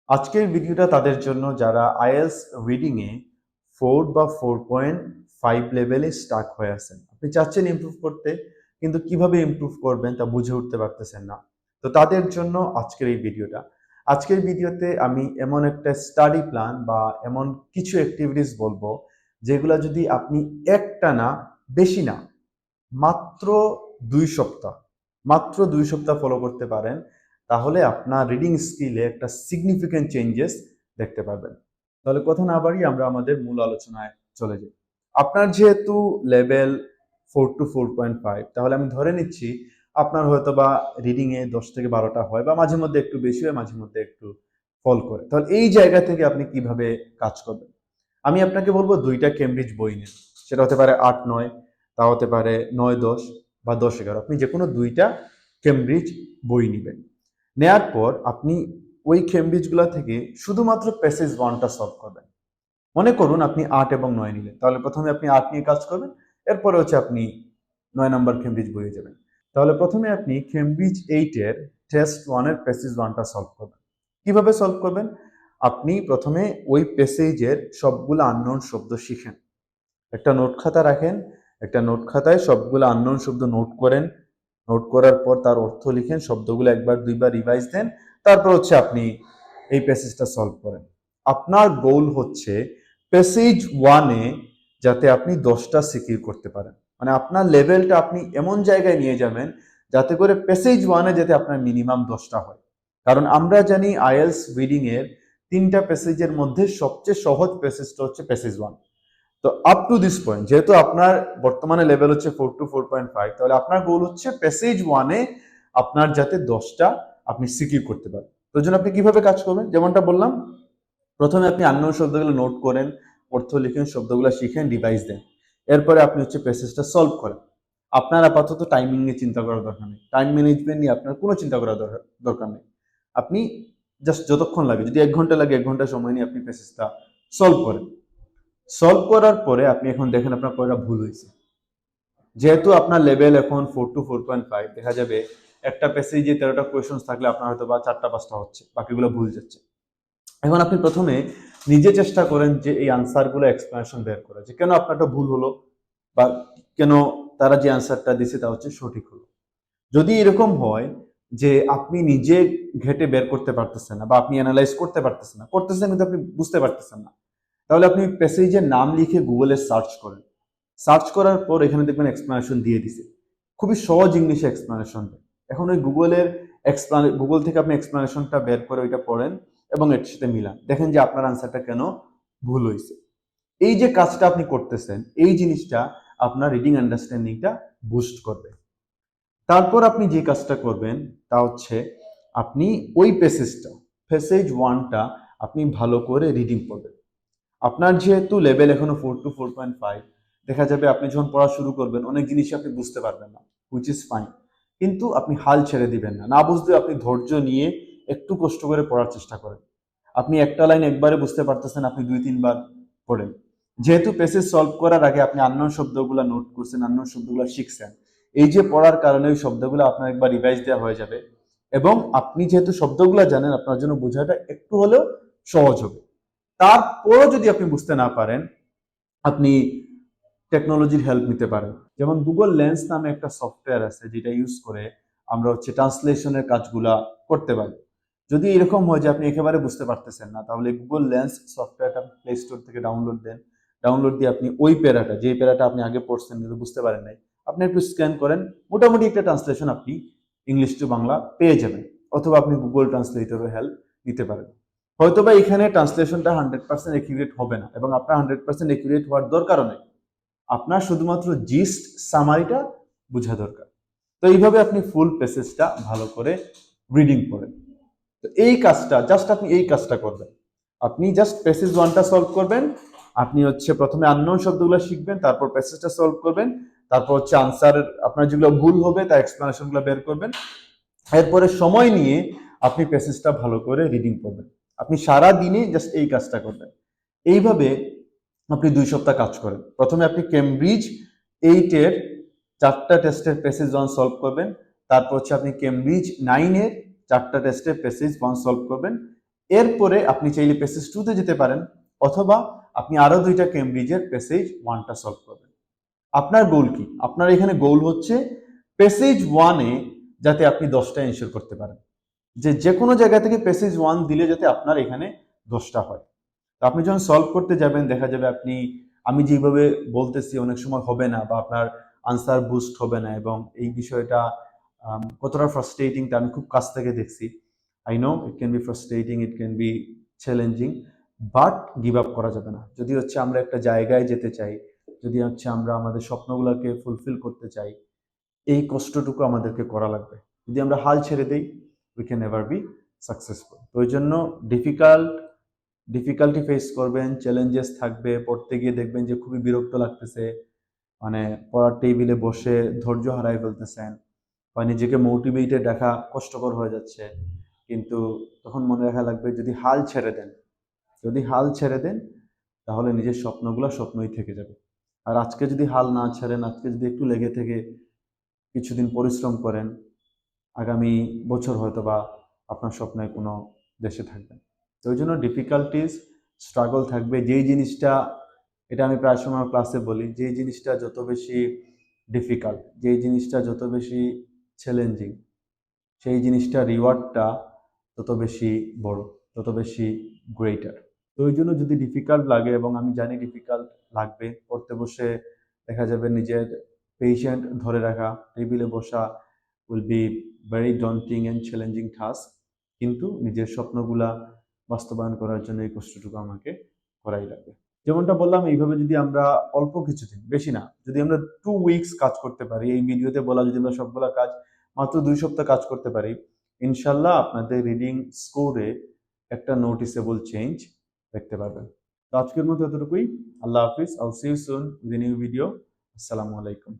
আজকের ভিডিওটা তাদের জন্য যারা আইএলটিএস রিডিং এ 4 বা 4.5 লেভেলে স্টাক হয়ে আছেন। আপনি চাচ্ছেন ইমপ্রুভ করতে, কিন্তু কিভাবে ইমপ্রুভ করবেন তা বুঝে উঠতে পারতেছেন না। তো তাদের জন্য আজকের এই ভিডিওটা। আজকের ভিডিওতে আমি এমন একটা স্টাডি প্ল্যান বা এমন কিছু অ্যাক্টিভিটিস বলবো, যেগুলা যদি আপনি একটানা, বেশি না, মাত্র 2 সপ্তাহ, ফলো করতে পারেন, তাহলে আপনার রিডিং স্কিলে একটা সিগনিফিক্যান্ট চেঞ্জেস দেখতে পারবেন। তাহলে কথা না বাড়িয়ে আমরা আমাদের মূল আলোচনায় চলে যাই। আপনার যেহেতু লেভেল 4 to 4.5, তাহলে আমি ধরে নিচ্ছি আপনার হয়তো বা রিডিং এ 10 থেকে 12টা হয়, বা মাঝে মধ্যে একটু বেশি হয়, মাঝে মধ্যে একটু ফল করে। তাহলে এই জায়গা থেকে আপনি কিভাবে কাজ করবেন? আমি আপনাকে বলবো 2টা কেমব্রিজ বই নেন। সেটা হতে পারে 8-9, তা হতে পারে 9-10 বা 10-11। আপনি যে কোনো 2টা কেমব্রিজ বই নেবেন। নেয়ার পর আপনি ওই কেমব্রিজগুলা থেকে শুধুমাত্র প্যাসেজ 1টা সলভ করবেন। মনে করুন আপনি 8 এবং 9 নিলেন, তাহলে প্রথমে আপনি 8 নিয়ে কাজ করবেন, এরপরে হচ্ছে আপনি 9 নাম্বার কেমব্রিজ বইয়ে যাবেন। তাহলে প্রথমে আপনি কেমব্রিজ 8 এর টেস্ট 1 এর প্যাসেজ 1টা সলভ করবেন। কিভাবে সলভ করবেন? আপনি প্রথমে ওই প্যাসেজের সবগুলো আননোন শব্দ শিখেন, একটা নোট খাতা রাখেন, একটা নোট খাতায় সবগুলো আননোন শব্দ নোট করেন। নোট করার পর তার অর্থ লিখেন, শব্দগুলো একবার দুইবার রিভাইজ দেন, তারপর হচ্ছে আপনি এই প্যাসেজটা সলভ করেন। আপনার গোল হচ্ছে প্যাসেজ 1-এ যাতে আপনি 10টা সিকিউর করতে পারেন। মানে আপনার লেভেলটা আপনি এমন জায়গায় নিয়ে যাবেন যাতে করে প্যাসেজ 1-এ যাতে আপনার মিনিমাম 10টা হয়। কারণ আমরা জানি আইএলটিএস রিডিং এর 3টা প্যাসেজের মধ্যে সবচেয়ে সহজ প্যাসেজটা হচ্ছে প্যাসেজ 1। তো আপ টু দিস পয়েন্ট, যেহেতু আপনার বর্তমানে লেভেল হচ্ছে 4 to 4.5, তাহলে আপনার গোল হচ্ছে প্যাসেজ 1-এ আপনার যাতে 10টা আপনি সিকিউর করতে পারেন। তো জন্য আপনি কিভাবে কাজ করবেন? যেমনটা বললাম, প্রথমে আপনি আননোন শব্দগুলো নোট করেন, অর্থ লিখেন, শব্দগুলো শিখেন, রিভাইজ দেন। এরপরে আপনি হচ্ছে প্যাসেজটা সলভ করেন। আপনার আপাতত টাইমিং নিয়ে চিন্তা করার দরকার নেই, টাইম ম্যানেজমেন্ট নিয়ে আপনার কোনো চিন্তা করার দরকার নেই। আপনি জাস্ট যতক্ষণ লাগে, যদি 1 ঘন্টা লাগে 1 ঘন্টা সময় নিয়ে আপনি প্যাসেজটা সলভ করেন। সলভ করার পরে আপনি এখন দেখেন আপনার কয়টা ভুল হয়েছে। যেহেতু আপনার লেভেল এখন 4 to 4.5, দেখা যাবে একটা প্যাসেজে 13টা কোয়েশন থাকলে আপনার হয়তো বা 4টা-5টা হচ্ছে, বাকিগুলো ভুল যাচ্ছে। এখন আপনি প্রথমে নিজে চেষ্টা করেন যে এই আনসারগুলো এক্সপ্লেনেশন বের করা, যে কেন আপনারটা ভুল হলো, বা কেন তারা যে আনসারটা দিছে তা হচ্ছে সঠিক হলো। যদি এরকম হয় যে আপনি নিজে ঘেটে বের করতে পারতেছেন না, বা আপনি অ্যানালাইজ করতে পারতেছেন না, করতেছেন কিন্তু আপনি বুঝতে পারতেছেন না, তাহলে আপনি প্যাসেজের নাম লিখে গুগলে সার্চ করেন। সার্চ করার পর এখানে দেখবেন এক্সপ্লেনেশন দিয়ে দিছে, খুবই সহজ ইংলিশে এক্সপ্লেনেশন দেয়। এখন ওই গুগল থেকে আপনি এক্সপ্লেনেশনটা বের করে ওইটা পড়েন এবং এর সাথে মিলান, দেখেন যে আপনার আনসারটা কেন ভুল হয়েছে। এই যে কাজটা আপনি করতেছেন, এই জিনিসটা আপনার রিডিং আন্ডারস্ট্যান্ডিংটা বুস্ট করবে। তারপর আপনি যে কাজটা করবেন তা হচ্ছে আপনি ওই প্যাসেজ 1টা আপনি ভালো করে রিডিং করবেন। আপনার যেহেতু লেভেল এখনো 4 to 4.5, দেখা যাবে আপনি যখন পড়া শুরু করবেন অনেক জিনিসই আপনি বুঝতে পারবেন না, হুইচ ইজ ফাইন। কিন্তু আপনি হাল ছেড়ে দিবেন না, না বুঝলে আপনি ধৈর্য নিয়ে একটু কষ্ট করে পড়ার চেষ্টা করেন। আপনি একটা লাইন একবারে বুঝতে পারতেছেন, আপনি 2-3 বার পড়েন। যেহেতু প্যাসেজ সলভ করার আগে আপনি আননোন শব্দগুলো নোট করছেন, আননোন শব্দগুলো শিখছেন, এই যে পড়ার কারণে ওই শব্দগুলো আপনার একবার রিভাইজ দেওয়া হয়ে যাবে, এবং আপনি যেহেতু শব্দগুলো জানেন, আপনার জন্য বোঝাটা একটু হলেও সহজ হবে। তারপরও যদি আপনি বুঝতে না পারেন, আপনি টেকনোলজির হেল্প নিতে পারেন। যেমন গুগল লেন্স নামে একটা সফটওয়্যার আছে, যেটা ইউজ করে আমরা হচ্ছে ট্রান্সলেশনের কাজগুলা করতে পারি। যদি এরকম হয় যে আপনি একেবারে বুঝতে পারতেছেন না, তাহলে গুগল লেন্স সফটওয়্যারটা প্লে স্টোর থেকে ডাউনলোড দেন। ডাউনলোড দিয়ে আপনি ওই প্যারাটা, যে প্যারাটা আপনি আগে পড়ছেন কিন্তু বুঝতে পারেন নাই, আপনি একটু স্ক্যান করেন, মোটামুটি একটা ট্রান্সলেশন আপনি ইংলিশ টু বাংলা পেয়ে যাবেন। অথবা আপনি গুগল ট্রান্সলেটরের হেল্প নিতে পারেন। হয়তোবা এখানে ট্রান্সলেশনটা 100% একিউরেট হবে না, এবং আপনার 100% একিউরেট হওয়ার দরকারও নেই। আপনার শুধুমাত্র জিস্ট সামারিটা বোঝা দরকার। তো এইভাবে আপনি ফুল প্যাসেজটা ভালো করে রিডিং করেন। তো আপনি এই কাজটা করবেন। আপনি জাস্ট প্যাসেজ 1টা সলভ করবেন। আপনি হচ্ছে প্রথমে আননোন শব্দগুলো শিখবেন, তারপর প্যাসেজটা সলভ করবেন, তারপর হচ্ছে আনসার আপনার যেগুলো ভুল হবে তার এক্সপ্লেনেশনগুলো বের করবেন। এরপরে সময় নিয়ে আপনি প্যাসেজটা ভালো করে রিডিং করবেন। আপনি সারা দিনে জাস্ট এই কাজটা করবেন। এইভাবে আপনি 2 সপ্তাহ কাজ করেন। প্রথমে আপনি কেমব্রিজ 8 এর 4টা টেস্টের প্যাসেজ 1 সলভ করবেন। তারপর হচ্ছে আপনি কেমব্রিজ 9 এর 4টা টেস্টের প্যাসেজ 1 সলভ করবেন। এরপরে আপনি চাইলে প্যাসেজ 2 তে যেতে পারেন, অথবা আপনি আরো 2টা কেমব্রিজের প্যাসেজ 1টা সলভ করবেন। আপনার গোল কি? আপনার এখানে গোল হচ্ছে প্যাসেজ 1 এ যাতে আপনি 10টা এনশিওর করতে পারেন, যে কোনো জায়গা থেকে প্যাসেজ 1 দিলে যাতে আপনার এখানে 10টা হয়। তো আপনি যখন সলভ করতে যাবেন দেখা যাবে আমি যেভাবে বলতেছি অনেক সময় হবে না, বা আপনার আনসার বুস্ট হবে না, এবং এই বিষয়টা কতটা ফ্রাস্ট্রেটিং তা আমি খুব কাছ থেকে দেখছি। I know it can be frustrating, it can be challenging, but give up করা যাবে না। যদি হচ্ছে আমরা একটা জায়গায় যেতে চাই, যদি হচ্ছে আমরা আমাদের স্বপ্নগুলোকে ফুলফিল করতে চাই, এই কষ্টটুকু আমাদেরকে করা লাগবে। যদি আমরা হাল ছেড়ে দিই, we can never be successful. তো ওই জন্য ডিফিকাল্টি ফেস করবেন, চ্যালেঞ্জেস থাকবে, পড়তে গিয়ে দেখবেন যে খুবই বিরক্ত লাগতেছে, মানে পড়ার টেবিলে বসে ধৈর্য হারাই ফেলতেছেন, বা নিজেকে মোটিভেটেড রাখা কষ্টকর হয়ে যাচ্ছে। কিন্তু তখন মনে রাখা লাগবে, যদি হাল ছেড়ে দেন তাহলে নিজের স্বপ্নগুলো স্বপ্নই থেকে যাবে। আর আজকে যদি হাল না ছাড়েন, আজকে যদি একটু লেগে থেকে কিছুদিন পরিশ্রম করেন, আগামী বছর হয়তো বা আপনার স্বপ্নের কোনো দেশে থাকবেন। তো ওই জন্য ডিফিকাল্টিস, স্ট্রাগল থাকবে। যেই জিনিসটা, এটা আমি প্রায় সময় ক্লাসে বলি, যেই জিনিসটা যত বেশি ডিফিকাল্ট, যেই জিনিসটা যত বেশি চ্যালেঞ্জিং, সেই জিনিসটা রিওয়ার্ডটা তত বেশি বড়, তত বেশি গ্রেটার। তো ওই জন্য যদি ডিফিকাল্ট লাগে, এবং আমি জানি ডিফিকাল্ট লাগবে, পড়তে বসে দেখা যাবে নিজের পেশেন্ট ধরে রাখা, টেবিলে বসা will be very daunting and challenging task, কিন্তু নিজের স্বপ্নগুলা বাস্তবায়ন করার জন্য এই কষ্টটুকু আমাকে করাই লাগবে। যেমনটা বললাম, এইভাবে যদি আমরা অল্প কিছুদিন, বেশি না, যদি আমরা 2 উইকস কাজ করতে পারি, এই ভিডিওতে বলা যদি আমরা সবগুলা কাজ মাত্র 2 সপ্তাহ কাজ করতে পারি, ইনশাল্লাহ আপনাদের রিডিং স্কোরে একটা নোটিসেবল চেঞ্জ দেখতে পারবেন। তো আজকের মতো এতটুকুই। আল্লাহ হাফিজ। I'll see you soon with a new video. আসসালামু আলাইকুম।